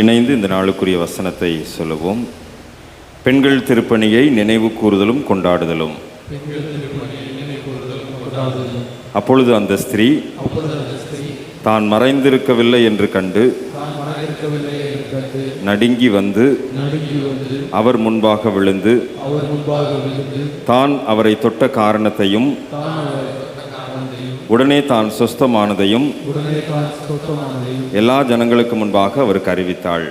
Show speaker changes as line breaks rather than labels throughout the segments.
இணைந்து இந்த நாளுக்குரிய வசனத்தை சொல்லுவோம். பெண்கள் திருப்பணியை நினைவு கூறுதலும் கொண்டாடுதலும். அப்பொழுது அந்த ஸ்திரீ தான் மறைந்திருக்கவில்லை என்று கண்டு நடுங்கி வந்து அவர் முன்பாக விழுந்து தான் அவரை தொட்ட காரணத்தையும் உடனே தான் சொஸ்தமானதையும் எல்லா ஜனங்களுக்கு முன்பாக அவருக்கு அறிவித்தாள்.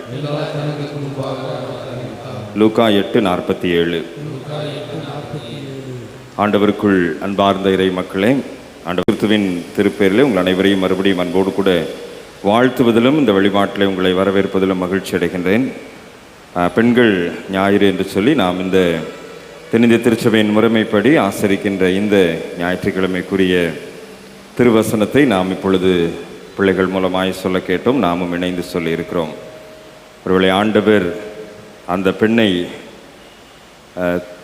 லூக்கா 8:47. ஆண்டவருக்குள் அன்பார்ந்த இறை மக்களே, ஆண்டவரின் திருப்பேரிலே உங்கள் அனைவரையும் மறுபடியும் அன்போடு கூட வாழ்த்துவதிலும் இந்த வழிபாட்டில் உங்களை வரவேற்பதிலும் மகிழ்ச்சி அடைகின்றேன். பெண்கள் ஞாயிறு என்று சொல்லி நாம் இந்த தென்னிந்திய திருச்சபையின் முறைமைப்படி ஆசரிக்கின்ற இந்த ஞாயிற்றுக்கிழமைக்குரிய திருவசனத்தை நாம் இப்பொழுது பிள்ளைகள் மூலமாய் சொல்ல கேட்டோம். நாமும் இணைந்து சொல்லியிருக்கிறோம். ஒருவேளை ஆண்டவர் அந்த பெண்ணை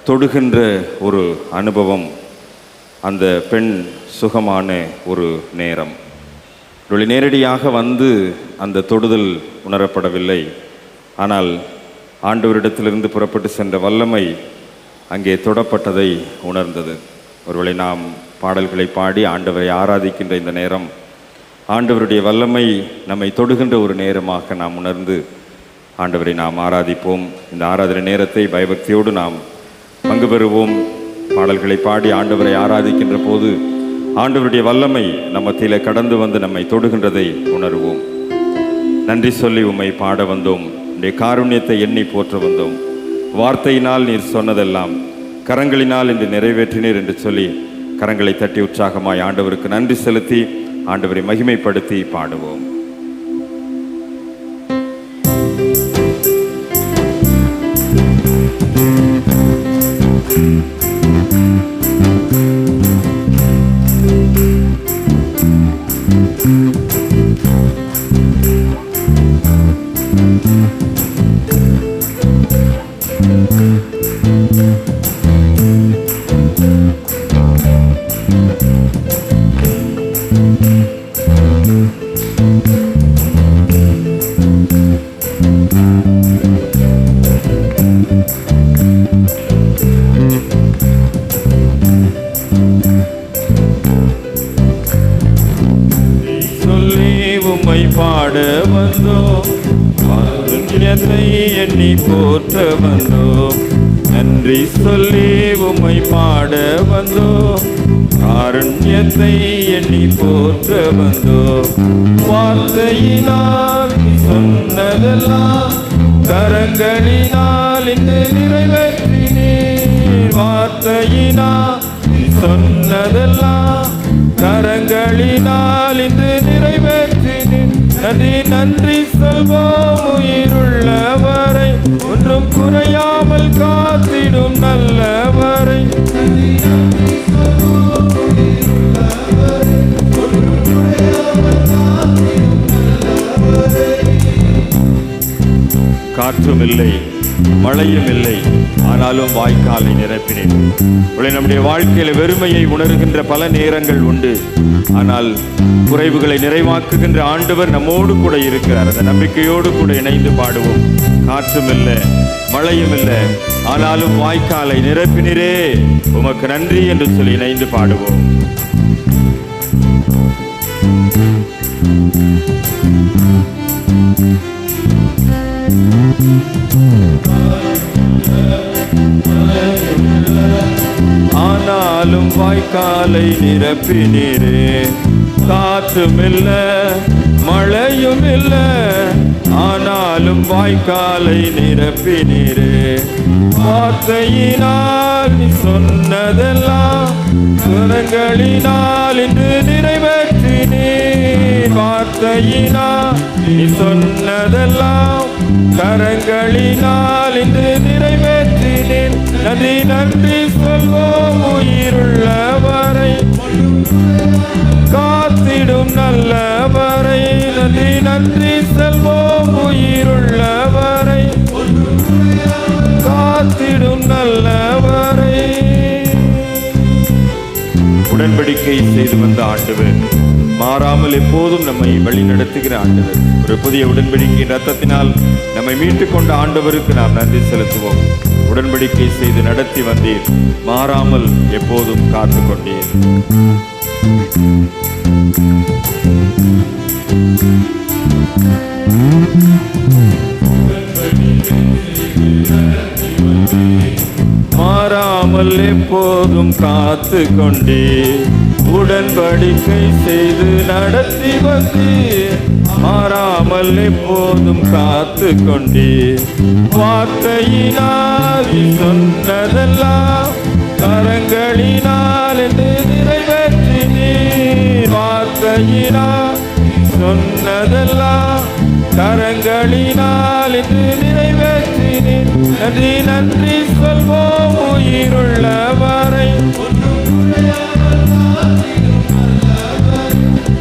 தொடுகின்ற ஒரு அனுபவம், அந்த பெண் சுகமான ஒரு நேரம். ஒருவேளை நேரடியாக வந்து அந்த தொடுதல் உணரப்படவில்லை. ஆனால் ஆண்டவரிடத்திலிருந்து புறப்பட்டு சென்ற வல்லமை அங்கே தொடப்பட்டதை உணர்ந்தது. ஒருவேளை நாம் பாடல்களை பாடி ஆண்டவரை ஆராதிக்கின்ற இந்த நேரம் ஆண்டவருடைய வல்லமை நம்மை தொடுகின்ற ஒரு நேரமாக நாம் உணர்ந்து ஆண்டவரை நாம் ஆராதிப்போம். இந்த ஆராதனை நேரத்தை பயபக்தியோடு நாம் பங்கு பெறுவோம். பாடல்களை பாடி ஆண்டவரை ஆராதிக்கின்ற போது ஆண்டவருடைய வல்லமை நம்ம மத்தியிலே கடந்து வந்து நம்மை தொடுகின்றதை உணர்வோம். நன்றி சொல்லி உம்மை பாட வந்தோம், உடைய காருண்யத்தை எண்ணி போற்ற வந்தோம். வார்த்தையினால் நீர் சொன்னதெல்லாம் கரங்களினால் இன்று நிறைவேற்றினீர் என்று சொல்லி கரங்களை தட்டி உற்சாகமாய் ஆண்டவருக்கு நன்றி செலுத்தி ஆண்டவரை மகிமைப்படுத்தி பாடுவோம். பாட வந்தோம், காருண்யத்தை எண்ணி போற்ற வந்தோம். நன்றி சொல்லி உம்மை பாட வந்தோம், காருண்யத்தை எண்ணி போற்ற வந்தோம். வார்த்தையினால் சொன்னதெல்லாம் கரங்களினால் இன்று நிறைவேற்றினீர். வார்த்தையினால் சொன்னதெல்லாம் கரங்களினால் இன்று நிறைவேற்றினீர். நன்றி நன்றி சொல்வோம் உயிருள்ளவரை, ஒன்றும் குறையாமல் காத்திடும் நல்லவரை. காற்றும் இல்லை, மழையும் இல்லை, ஆனாலும் வாய்க்காலை நிரப்பினேன். நம்முடைய வாழ்க்கையில் வெறுமையை உணர்கின்ற பல நேரங்கள் உண்டு. ஆனால் குறைவுகளை நிறைவாக்குகின்ற ஆண்டவர் நம்மோடு கூட இருக்கிறார். அந்த நம்பிக்கையோடு கூட இணைந்து பாடுவோம். காற்றும் இல்லை, மழையும் இல்லை, ஆனாலும் வாய்க்காலை நிரப்பினரே, உமக்கு நன்றி என்று சொல்லி இணைந்து பாடுவோம். ஆனாலும் வாய்க்காலை நிரப்பினீரே. காற்றும் இல்ல, மழையும் இல்ல, ஆனாலும் வாய்க்காலை நிரப்பினீரே. வார்த்தையினால் நீ சொன்னதெல்லாம் கரங்களினால் இன்று நிறைவேற்றினீர். வார்த்தையினால் நீ சொன்னதெல்லாம் கரங்களினால் இன்று நிறைவேற்றினேன். நன்றி நன்றி சொல்வோம் உயிருள்ளவரை, காத்திடும் நல்லவரை. நன்றி நன்றி சொல்வோம் உயிருள்ளவரை, காத்திடும் நல்லவரை. உடன்படிக்கை செய்து வந்த ஆண்டவர் மாறாமல் எப்போதும் நம்மை வழி நடத்துகிற ஆண்டவர். ஒரு புதிய உடன்படிக்கை ரத்தத்தினால் நம்மை மீட்டுக் கொண்ட ஆண்டவருக்கு நாம் நன்றி செலுத்துவோம். உடன்படிக்கை செய்து நடத்தி வந்தீர், மாறாமல் எப்போதும் காத்து கொண்டீர். மாறாமல் எப்போதும் காத்து கொண்டீர், உடன்படிக்கை செய்து நடத்தி வந்தீர், மாறாமல் எப்போதும் காத்து கொண்டீர். வார்த்தையினால் சொன்னதெல்லாம் கரங்களினால் என்று நிறைவேற்றினீர். வார்த்தையினால் சொன்னதெல்லாம் கரங்களினால் என்று நிறைவேற்றினீர். நன்றி நன்றி சொல்வோம் உயிருள்ளவரை,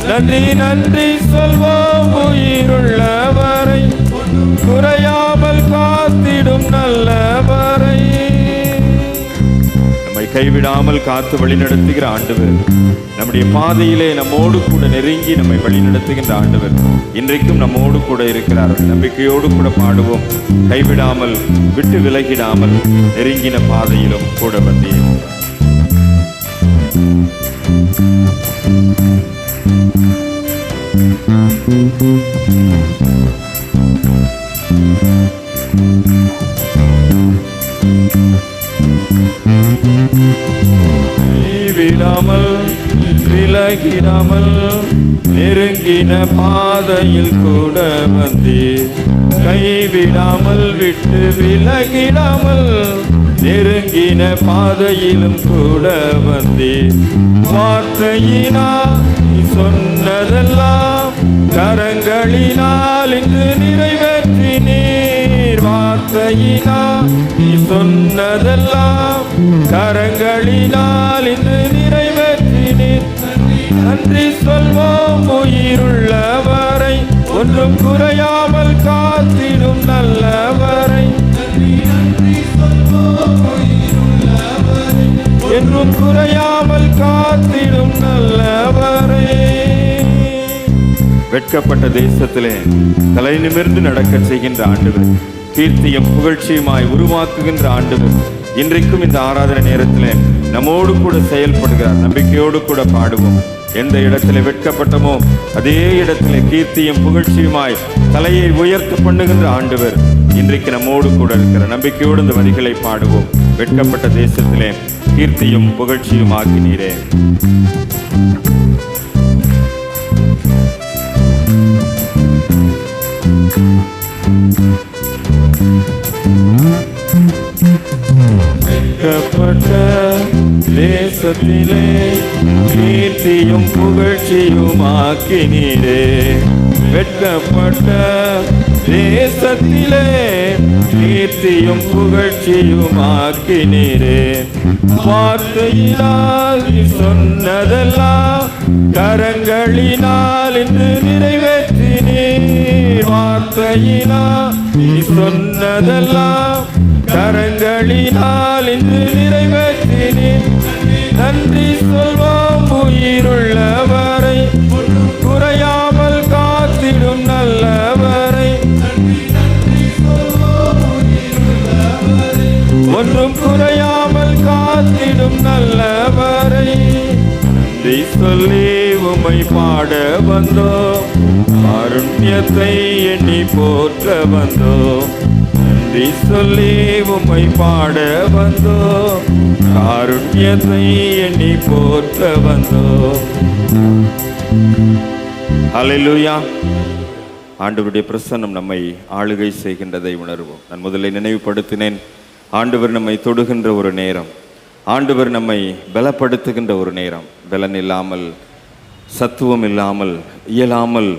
நன்றி நன்றி சொல்வோம் உயிருள்ளவரை, குறையாமல் காத்திடும் நல்லவரை. நம்மை கைவிடாமல் காத்து வழி நடத்துகிற ஆண்டவர், நம்முடைய பாதையிலே நம்மோடு கூட நெருங்கி நம்மை வழி நடத்துகின்ற ஆண்டவர் இன்றைக்கும் நம்மோடு கூட இருக்கிறார். நம்பிக்கையோடு கூட பாடுவோம். கைவிடாமல் விட்டு விலகிடாமல் நெருங்கின பாதையிலும் கூட வந்தீர். கைவிடாமல் விலகிடாமல் நெருங்கின பாதையில் கூட வந்தீர். கைவிடாமல் விட்டு விலகிடாமல் நெருங்கின பாதையிலும் கூட வந்தீர். வார்த்தையினால் சொன்னதெல்லாம் கரங்களினால் இன்று நிறைவேற்றினீர். வார்த்தையினால் சொன்னதெல்லாம் கரங்களினால் இன்று நிறைவேற்றினீர். நன்றி சொல்வோம் உயிருள்ளவரை, ஒன்றும் குறையாமல் காத்திடும் நல்லவரை. என்றும் குறையாமல் காத்திடும் நல்லவரை. வெட்கப்பட்ட தேசத்திலே தலை நிமிர்ந்து நடக்க செய்கின்ற ஆண்டவர், கீர்த்தியும் புகழ்ச்சியுமாய் உருவாக்குகின்ற ஆண்டவர் இன்றைக்கும் இந்த ஆராதனை நேரத்திலே நம்மோடு கூட செயல்படுகிறார். நம்பிக்கையோடு கூட பாடுவோம். எந்த இடத்துல வெட்கப்பட்டமோ அதே இடத்துல கீர்த்தியும் புகழ்ச்சியுமாய் தலையை உயர்த்த பண்ணுகின்ற ஆண்டவர் இன்றைக்கு நம்மோடு கூட இருக்கிற. நம்பிக்கையோடு இந்த வரிகளை பாடுவோம். வெட்கப்பட்ட தேசத்திலே கீர்த்தியும் புகழ்ச்சியும் ஆக்கினீரே. வெட்கப்பட்ட தேசத்திலே கீர்த்தியும் புகழ்ச்சியும் ஆக்கினீரே. வெட்கப்பட்ட தேசத்திலே கீர்த்தியும் புகழ்ச்சியும் ஆக்கினீரே. வார்த்தையினால் சொன்னதெல்லாம் கரங்களினால் இன்று நிறைவேற்றினீர். வார்த்தையினால் சொன்னதெல்லாம் கரங்களினால் இன்று நிறைவேற்றினீர். நன்றி சொல்வோம் உயிருள்ளவரை, குறையாமல் காத்திடும் நல்லவரை. ஒன்றும் குறையாமல் காத்திடும் நல்லவரை. நன்றி சொல்லி உம்மை பாட வந்தோம், காருண்யத்தை எண்ணி போற்ற வந்தோம். நன்றி சொல்லி உம்மை பாட வந்தோம், காருண்யத்தை எண்ணி போற்ற வந்தோம். ஹல்லேலூயா. ஆண்டவருடைய பிரசன்னம் நம்மை ஆளுகை செய்கின்றதை உணர்வோம். நான் முதலில் நினைவுபடுத்தினேன், ஆண்டவர் நம்மை தொடுகின்ற ஒரு நேரம், ஆண்டவர் நம்மை பலப்படுத்துகின்ற ஒரு நேரம். பலன் இல்லாமல், சத்துவம் இல்லாமல், இயலாமல்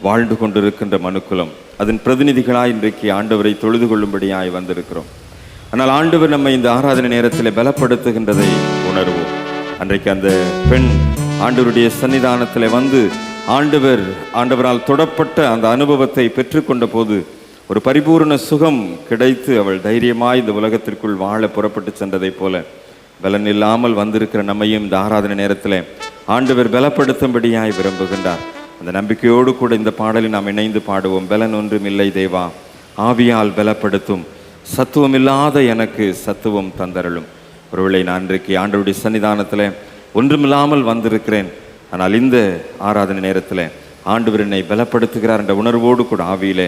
வாழ்ந்து கொண்டிருக்கின்ற மனுக்குலம், அதன் பிரதிநிதிகளாய் இன்றைக்கு ஆண்டவரை தொழுது கொள்ளும்படியாய் வந்திருக்கிறோம். ஆனால் ஆண்டவர் நம்மை இந்த ஆராதனை நேரத்தில் பலப்படுத்துகின்றதை உணர்வோம். அன்றைக்கு அந்த பெண் ஆண்டவருடைய சன்னிதானத்தில் வந்து ஆண்டவரால் தொடப்பட்ட அந்த அனுபவத்தை பெற்றுக்கொண்ட போது ஒரு பரிபூர்ண சுகம் கிடைத்து அவள் தைரியமாய் இந்த உலகத்திற்குள் வாழ புறப்பட்டு சென்றதை போல பலன் இல்லாமல் வந்திருக்கிற நம்மையும் இந்த ஆராதனை நேரத்தில் ஆண்டவர் பலப்படுத்தும்படியாய் விரும்புகின்றார். அந்த நம்பிக்கையோடு கூட இந்த பாடலை நாம் இணைந்து பாடுவோம். பலன் ஒன்றும் இல்லை தேவா, ஆவியால் பலப்படுத்தும், சத்துவமில்லாத எனக்கு சத்துவம் தந்தருளும். ஒருவேளை நான் இன்றைக்கு ஆண்டவருடைய சன்னிதானத்தில் ஒன்றுமில்லாமல் வந்திருக்கிறேன், ஆனால் இந்த ஆராதனை நேரத்தில் ஆண்டவர் என்னை பலப்படுத்துகிறார் என்ற உணர்வோடு கூட ஆவியிலே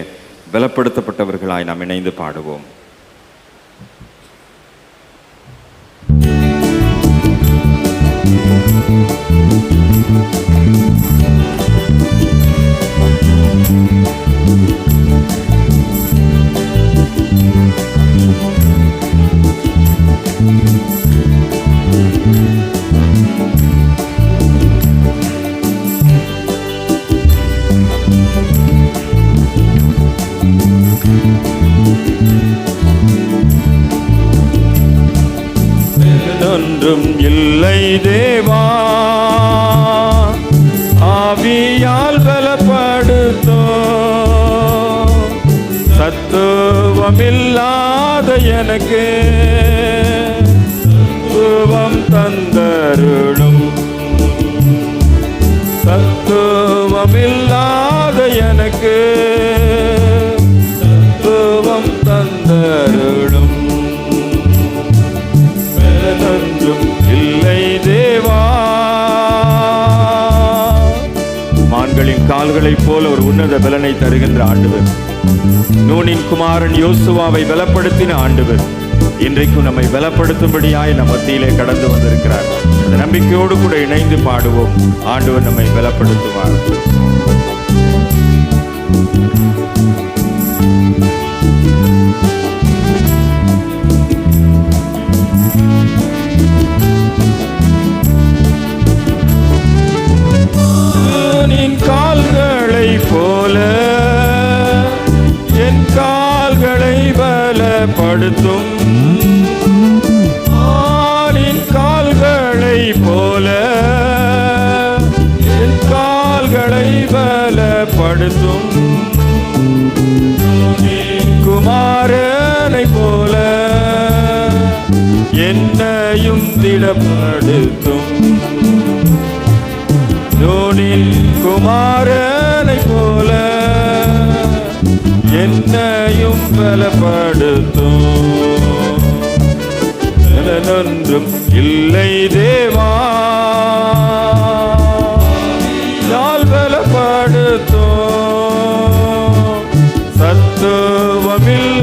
பலப்படுத்தப்பட்டவர்களாய் நாம் இணைந்து பாடுவோம். ஒன்றும் இல்லை தேவா, ஆவியால் பலப்படுத்தோ, சத்துவமில்லாத எனக்கு சத்துவம் தந்தருளும், சத்துவமில்லாத எனக்கு சத்துவம் தந்தருளும். இல்லை தேவா, மான்களின் கால்களைப் போல ஒரு உன்னத பலனை தருகின்ற ஆண்டவர், நூனின் குமாரன் யோசுவாவை பலப்படுத்தின ஆண்டவர் இன்றைக்கும் நம்மை பலப்படுத்தும்படியாய் நம் மத்தியிலே கடந்து வந்திருக்கிறார். அந்த நம்பிக்கையோடு கூட இணைந்து பாடுவோம். ஆண்டவர் நம்மை பலப்படுத்துவார். கால்களை போல என் கால்களை பலப்படுத்தும், ஆணின் கால்களை போல என் கால்களை பலப்படுத்தும், குமாரனை போல என்னையும் திடப்படுத்தும், நூனின் குமாரனை போல என்னையும் பலப்படுத்தும். ஒன்றும் இல்லை தேவா, யால் பலப்படுத்தும், சத்துவமில்லாத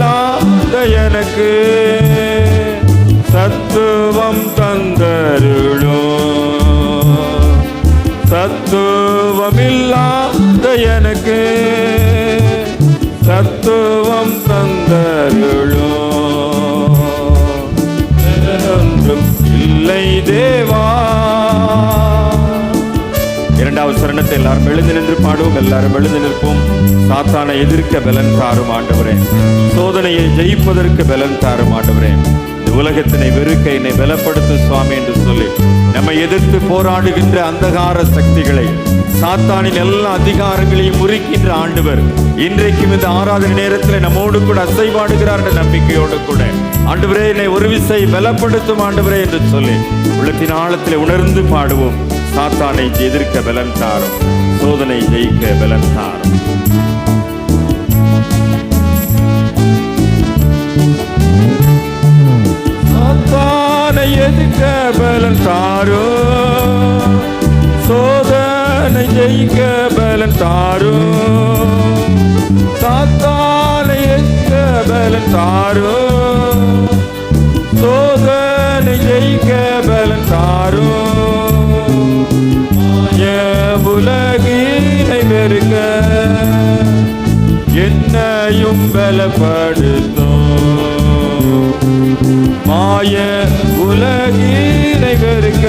எனக்கு சத்துவம் தந்தருளும், சத்துவமில்லாத எனக்கு சத்துவம் தந்தருளும். ஒன்றும் இல்லை தேவா. இரண்டாவது சரணத்தை எல்லாரும் எழுந்து நின்று பாடுவோம். எல்லாரும் எழுந்து நிற்போம். சாத்தானை எதிர்க்க பலன் தாரும் ஆண்டவரே, சோதனையை ஜெயிப்பதற்கு பலன் தாரும் ஆண்டவரே, உலகத்தினை வெறுக்க என்னை பலப்படுத்தும் சுவாமி என்று சொல்லி நம்மை எதிர்த்து போராடுகின்ற அந்தகார சக்திகளை, சாத்தானின் எல்லா அதிகாரங்களையும் முறிக்கின்ற ஆண்டவர் இன்றைக்கும் இந்த ஆராதனை நேரத்தில் நம்மோடு கூட அசைவாடுகிறார் என்ற நம்பிக்கையோடு கூட ஆண்டவரே என்னை ஒரு விசை பலப்படுத்தும் ஆண்டவரே என்று சொல்லி உள்ளத்தின் ஆழத்தில் உணர்ந்து பாடுவோம். சாத்தானை எதிர்க்க பலன் தாரும், சோதனை ஜெயிக்க பலன் தாரும். சாத்தானை எதிர்க்க பலன் தாரும், சோதனை ஜெயிக்க பலன் தாரும், சாத்தானை எதிர்க்க பலன் தாரும், சோதனை ஜெயிக்க பலன் தாரும், உலகினை வெறுக்க என்னையும் பலப்படுத்தும், மாய உலகினை வெறுக்க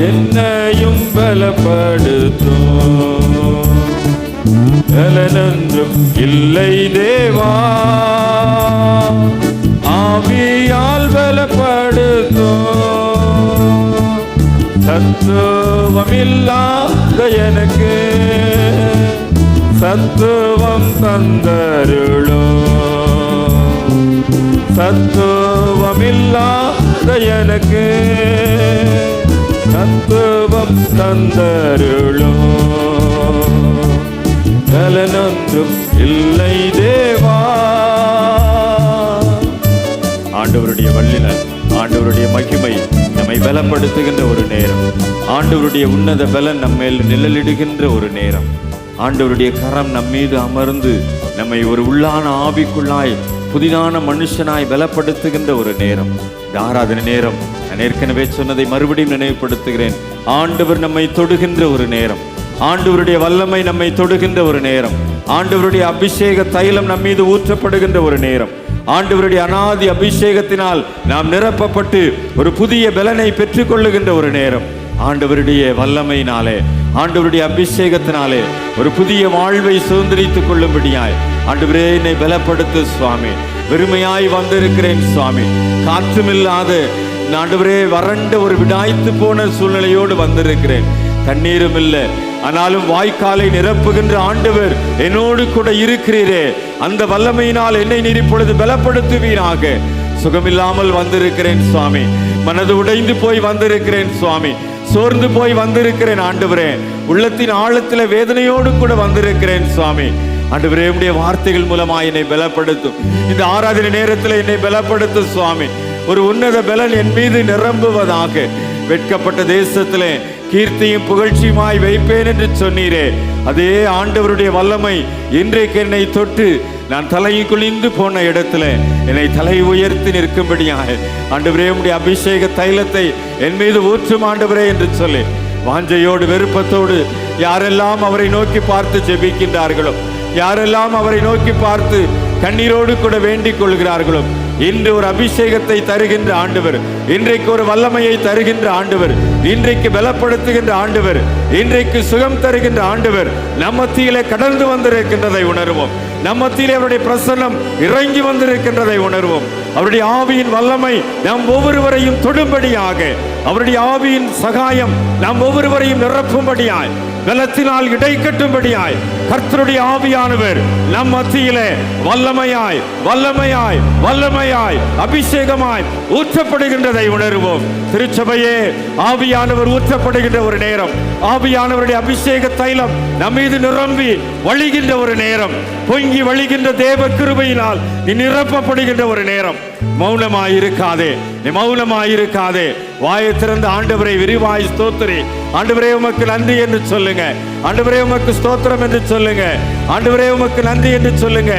என்னையும் பலப்படுத்தும். பலனொன்றும் இல்லை தேவா, ஆவியால் பலப்படுத்தும், சத்துவமில்லாத எனக்கு சத்துவம் தந்தருளும், சத்துவமில்லாத எனக்கு சத்துவம் பலனும் தந்தருளும். பலனொன்றும் இல்லை தேவா. ஆண்டவருடைய வல்லினர், ஆண்டவருடைய மகிமை நம்மை பலப்படுத்துகின்ற ஒரு நேரம். ஆண்டவருடைய உன்னத பலன் நம்மேல் நிழலிடுகின்ற ஒரு நேரம். ஆண்டவருடைய கரம் நம்மீது அமர்ந்து நம்மை ஒரு உள்ளான ஆவிக்குள்ளாய் புதிதான மனுஷனாய் பலப்படுத்துகின்ற ஒரு நேரம். இந்த ஆராதனை நேரம் நான் ஏற்கனவே சொன்னதை மறுபடியும் நினைவுபடுத்துகிறேன். ஆண்டவர் நம்மை தொடுகின்ற ஒரு நேரம். ஆண்டவருடைய வல்லமை நம்மை தொடுகின்ற ஒரு நேரம். ஆண்டவருடைய அபிஷேக தைலம் நம் மீது ஊற்றப்படுகின்ற ஒரு நேரம். ஆண்டவருடைய அநாதி அபிஷேகத்தினால் நாம் நிரப்பப்பட்டு ஒரு புதிய பலனை பெற்றுக்கொள்ளுகின்ற ஒரு நேரம். ஆண்டவருடைய வல்லமையினாலே, ஆண்டவருடைய அபிஷேகத்தினாலே ஒரு புதிய வாழ்வை சுதந்திரித்துக் கொள்ளும்படியாய் ஆண்டவரே என்னை பலப்படுத்து சுவாமி. வெறுமையாய் வந்திருக்கிறேன் சுவாமி. காற்றுமில்லாத ஆண்டவரே வறண்ட ஒரு விடாய்த்து போன சூழ்நிலையோடு வந்திருக்கிறேன். தண்ணீரும் இல்லை, ஆனாலும் வாய்க்காலை நிரப்புகின்ற ஆண்டவர் என்னோடு கூட இருக்கிறீரே. அந்த வல்லமையினால் என்னை நீர் இப்பொழுது பலப்படுத்துவீராக. சுகமில்லாமல் வந்திருக்கிறேன் சுவாமி. மனது உடைந்து போய் வந்திருக்கிறேன் சுவாமி. சோர்ந்து போய் வந்திருக்கிறேன் ஆண்டவரே. உள்ளத்தின் ஆழத்தில் வேதனையோடு கூட வந்திருக்கிறேன் சுவாமி. ஆண்டவரே உம்முடைய வார்த்தைகள் மூலமாக என்னை பலப்படுத்தும். இந்த ஆராதனை நேரத்தில் என்னை பலப்படுத்தும் சுவாமி. ஒரு உன்னத பலன் என் மீது நிரம்புவதாக. வெட்கப்பட்ட தேசத்திலே கீர்த்தியும் புகழ்ச்சியுமாய் வைப்பேன் என்று சொன்னீரே, அதே ஆண்டவருடைய வல்லமை இன்றைக்கு என்னை தொட்டு நான் தலையை குளிந்து போன இடத்துல என்னை தலை உயர்த்தி நிற்கும்படியாக ஆண்டவரே உம்முடைய அபிஷேக தைலத்தை என் மீது ஊற்றும் ஆண்டவரே என்று சொல்லி வாஞ்சையோடு வெறுப்பத்தோடு யாரெல்லாம் அவரை நோக்கி பார்த்து ஜெபிக்கின்றார்களோ, யாரெல்லாம் அவரை நோக்கி பார்த்து கண்ணீரோடு கூட வேண்டிக் கொள்கிறார்களோ, இன்று ஒரு அபிஷேகத்தை தருகின்ற ஆண்டவர், இன்றைக்கு ஒரு வல்லமையை தருகின்ற ஆண்டவர், இன்றைக்கு பலப்படுத்துகின்ற ஆண்டவர், இன்றைக்கு சுகம் தருகின்ற ஆண்டவர் நம் மத்தியிலே கடந்து வந்திருக்கின்றதை உணர்வோம். நம் மத்தியிலே அவருடைய பிரசன்னம் இறங்கி வந்திருக்கின்றதை உணர்வோம். அவருடைய ஆவியின் வல்லமை நம் ஒவ்வொருவரையும் தொடும்படியாக, அவருடைய ஆவியின் சகாயம் நம் ஒவ்வொருவரையும் நிரப்பும்படியாய், பலத்தினால் இடை கட்டும்படியாய் கர்த்தருடைய ஆவியானவர் நம் மத்தியிலே வல்லமையாய் வல்லமையாய் வல்லமையாய் அபிஷேகமாய் ஊற்றப்படுகின்றதை உணர்வோம். திருச்சபையே, ஆவியானவர் ஊற்றப்படுகின்ற ஒரு நேரம். ஆவியானவருடைய அபிஷேக தைலம் நம் மீது நிரம்பி வழிகின்ற ஒரு நேரம். பொங்கி வழிகின்ற தேவ கிருபையினால் நிரப்பப்படுகின்ற ஒரு நேரம். மௌனமாயிருக்காதே, மௌனமாயிருக்காதே. வாயை திறந்த ஆண்டவரை விரிவாய் ஸ்தோத்திரி. ஆண்டவரே உமக்கு நன்றி என்று சொல்லுங்க. ஆண்டவரே உமக்கு ஸ்தோத்திரம் என்று சொல்லுங்க. ஆண்டவரே உமக்கு நன்றி என்று சொல்லுங்க.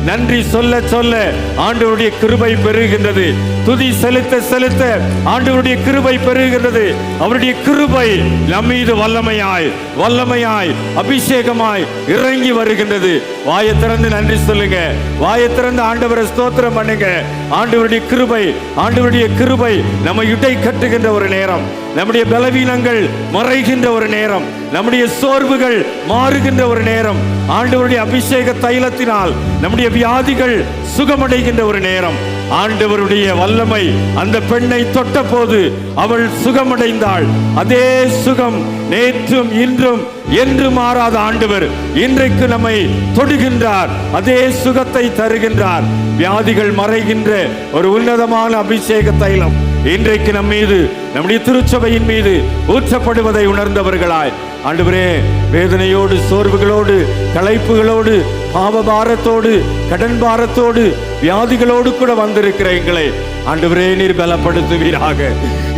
நன்றி சொல்ல சொல்ல ஆண்டவருடைய கிருபை பெருகின்றது. துதி செலுத்த செலுத்த ஆண்டவருடைய கிருபை பெருகின்றது. அவருடைய கிருபை நம் மீது வல்லமையாய் வல்லமையாய் அபிஷேகமாய் இறங்கி வருகின்றது. வாயை திறந்து நன்றி சொல்லுங்க. வாயை திறந்து ஆண்டவரை ஸ்தோத்திரம் பண்ணுங்க. ஆண்டவருடைய கிருபை, ஆண்டவருடைய கிருபை நம்ம இடை கட்டுகின்ற ஒரு நேரம். நம்முடைய பலவீனங்கள் மறைகின்ற ஒரு நேரம். நம்முடைய சோர்வுகள் மாறுகின்ற ஒரு நேரம். ஆண்டவருடைய அபிஷேக தைலத்தினால் நம்முடைய வியாதிகள் சுகமடைகின்ற ஒரு நேரம். ஆண்டவருடைய வல்லமை அந்த பெண்ணை தொட்ட போது அவள் சுகமடைந்தாள். அதே சுகம் நேற்றும் இன்றும் என்று மாறாத ஆண்டவர் இன்றைக்கு நம்மை தொடுகின்றார். அதே சுகத்தை தருகின்றார். வியாதிகள் மறைகின்ற ஒரு உன்னதமான அபிஷேக தைலம் இன்றைக்கு நம் மீது, நம்முடைய திருச்சபையின் மீது ஊற்றப்படுவதை உணர்ந்தவர்களாய் ஆண்டவரே, வேதனையோடு சோர்வுகளோடு களைப்புகளோடு பாவபாரத்தோடு கடன் பாரத்தோடு வியாதிகளோடு கூட வந்திருக்கிற எங்களை ஆண்டவரே நீர் பலப்படுத்துவீராக.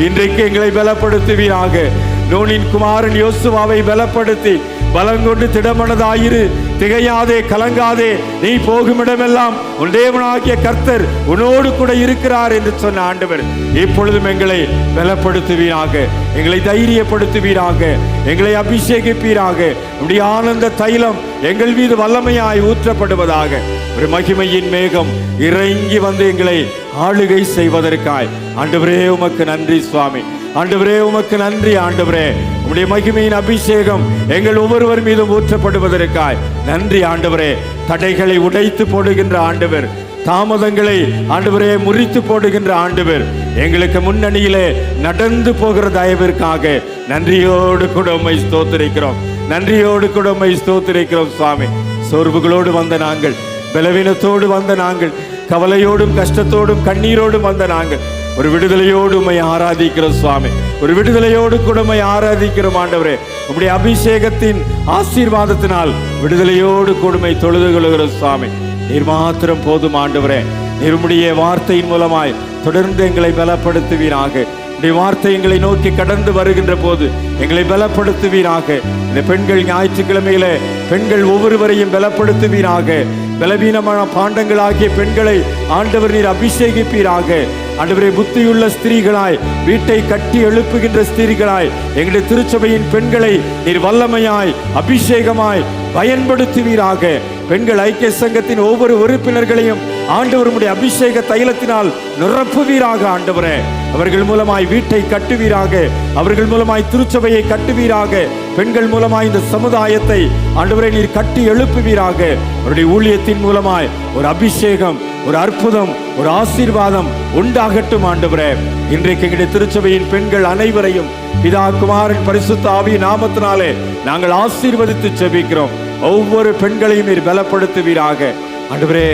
இன்றைக்கு எங்களை பலப்படுத்துவீராக. நூனின் குமாரன் யோசுவாவை பலப்படுத்தி பலங்கொண்டு திடமனதாயிரு, திகையாதே, கலங்காதே, நீ போகுமிடமெல்லாம் உன் தேவனாகிய கர்த்தர் உன்னோடு கூட இருக்கிறார் என்று சொன்ன ஆண்டவர் இப்பொழுதும் எங்களை பலப்படுத்துவீராக, எங்களை தைரியப்படுத்துவீராக, எங்களை அபிஷேகிப்பீராக. உடைய ஆனந்த தைலம் எங்கள் மீது வல்லமையாய் ஊற்றப்படுவதாக. ஒரு மகிமையின் மேகம் இறங்கி வந்து எங்களை ஆளுகை செய்வதற்காய் ஆண்டவரே உமக்கு நன்றி சுவாமி. ஆண்டவரே உமக்கு நன்றி. ஆண்டவரே உம்முடைய மகிமையின் அபிஷேகம் எங்கள் ஒவ்வொருவர் மீதும் ஊற்றப்படுவதற்காய் நன்றி. ஆண்டவரே தடைகளை உடைத்து போடுகின்ற ஆண்டவர், தாமதங்களை ஆண்டவரே முறித்து போடுகின்ற ஆண்டவர், எங்களுக்கு முன்னணியிலே நடந்து போகிற தயவிற்காக நன்றியோடு கூட உம்மை ஸ்தோத்திரிக்கிறோம். நன்றியோடு கூட உம்மை ஸ்தோத்திரிக்கிறோம் சுவாமி. சோர்வுகளோடு வந்த நாங்கள், பலவீனத்தோடு வந்த நாங்கள், கவலையோடும் கஷ்டத்தோடும் கண்ணீரோடும் வந்த நாங்கள் ஒரு விடுதலையோடு உம்மை ஆராதிக்கிறோம் சுவாமி. ஒரு விடுதலையோடு கூட உம்மை ஆராதிக்கிறோம் ஆண்டவரே. உம்முடைய அபிஷேகத்தின் ஆசீர்வாதத்தினால் விடுதலையோடு கொடுமை தொழுது கொள்கிறோம் சுவாமி. நீர் மாத்திரம் போதும் ஆண்டவரே. நீர் உம்முடைய வார்த்தையின் மூலமாய் தொடர்ந்து எங்களை பலப்படுத்துவீராக. உடைய வார்த்தை எங்களை நோக்கி கடந்து வருகின்ற போது எங்களை பலப்படுத்துவீராக. இந்த பெண்கள் ஞாயிற்றுக்கிழமையில பெண்கள் ஒவ்வொருவரையும் பலப்படுத்துவீராக. பலவீனமான பாண்டங்களாகிய பெண்களை ஆண்டவர் நீர் அபிஷேகிப்பீராக. ஆண்டவரே, புத்தியுள்ள ஸ்திரீகளாய், வீட்டை கட்டி எழுப்புகின்ற ஸ்திரீகளாய் எங்களுடைய திருச்சபையின் பெண்களை நீர் வல்லமையாய் அபிஷேகமாய் பயன்படுத்துவீராக. பெண்கள் ஐக்கிய சங்கத்தின் ஒவ்வொரு உறுப்பினர்களையும் ஆண்டவருடைய அபிஷேக தைலத்தினால் நிரப்புவீராக. ஆண்டவரே, அவர்கள் மூலமாய் வீட்டை கட்டுவீராக. அவர்கள் மூலமாய் திருச்சபையை கட்டுவீராக. பெண்கள் மூலமாய் இந்த சமுதாயத்தை ஆண்டவரை நீர் கட்டி எழுப்புவீராக. அவருடைய ஊழியத்தின் மூலமாய் ஒரு அபிஷேகம், ஒரு அற்புதம், ஒரு ஆசீர்வாதம் உண்டாகட்டும் ஆண்டவரே. இன்றைக்கு எங்களுடைய திருச்சபையின் பெண்கள் அனைவரையும் பிதா, குமாரன், பரிசுத்த ஆவியின் நாமத்தினாலே நாங்கள் ஆசீர்வதித்து ஜெபிக்கிறோம். ஒவ்வொரு பெண்களையும் நீர் பலப்படுத்துவீராக. ஆண்டவரே,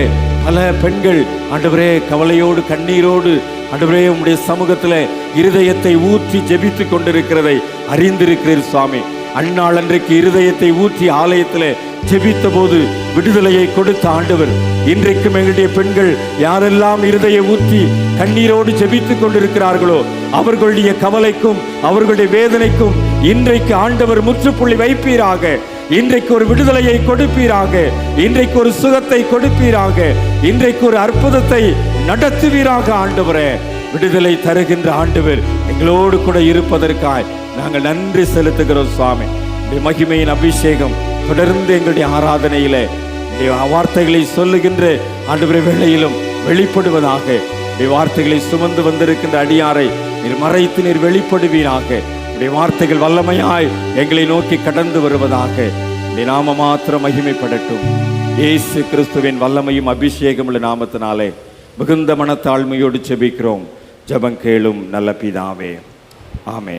பல பெண்கள் ஆண்டவரே கவலையோடு கண்ணீரோடு ஆண்டவரே உம்முடைய சமூகத்தில் இருதயத்தை ஊற்றி ஜெபித்து கொண்டிருக்கிறதை அறிந்திருக்கிறீர் சுவாமி. அந்நாள் அன்றைக்கு இருதயத்தை ஊற்றி ஆலயத்தில் ஜெபித்த போது விடுதலையை கொடுத்த ஆண்டவர், இன்றைக்கும் எங்களுடைய பெண்கள் யாரெல்லாம் இருதய ஊற்றி கண்ணீரோடு ஜெபித்துக் கொண்டிருக்கிறார்களோ அவர்களுடைய கவலைக்கும் அவர்களுடைய வேதனைக்கும் இன்றைக்கு ஆண்டவர் முற்றுப்புள்ளி வைப்பீராக. இன்றைக்கு ஒரு விடுதலையை கொடுப்பீராக. இன்றைக்கு ஒரு சுகத்தை கொடுப்பீராக. இன்றைக்கு ஒரு அற்புதத்தை நடத்துவீராக. ஆண்டவரே, விடுதலை தருகின்ற ஆண்டவர் எங்களோடு கூட இருப்பதற்காய் நாங்கள் நன்றி செலுத்துகிறோம் சுவாமி. மகிமையின் அபிஷேகம் தொடர்ந்து எங்களுடைய ஆராதனையிலே வார்த்தைகளை சொல்லுகின்ற ஆண்டவரே வேளையிலும் வெளிப்படுவதாக. வார்த்தைகளை சுமந்து வந்திருக்கின்ற அடியாரை நீர் மறைத்து நீர் வெளிப்படுவீராக. வார்த்தைகள் வல்லமையாய் எங்களை நோக்கி கடந்து வருவதாக. நாம மாத்திரம் மகிமைப்படட்டும். இயேசு கிறிஸ்துவின் வல்லமையும் அபிஷேகம் உள்ள நாமத்தினாலே மிகுந்த மனத்தாழ்மையோடு ஜெபிக்கிறோம். ஜெபம் கேளும் நல்ல பிதாவே. ஆமென்.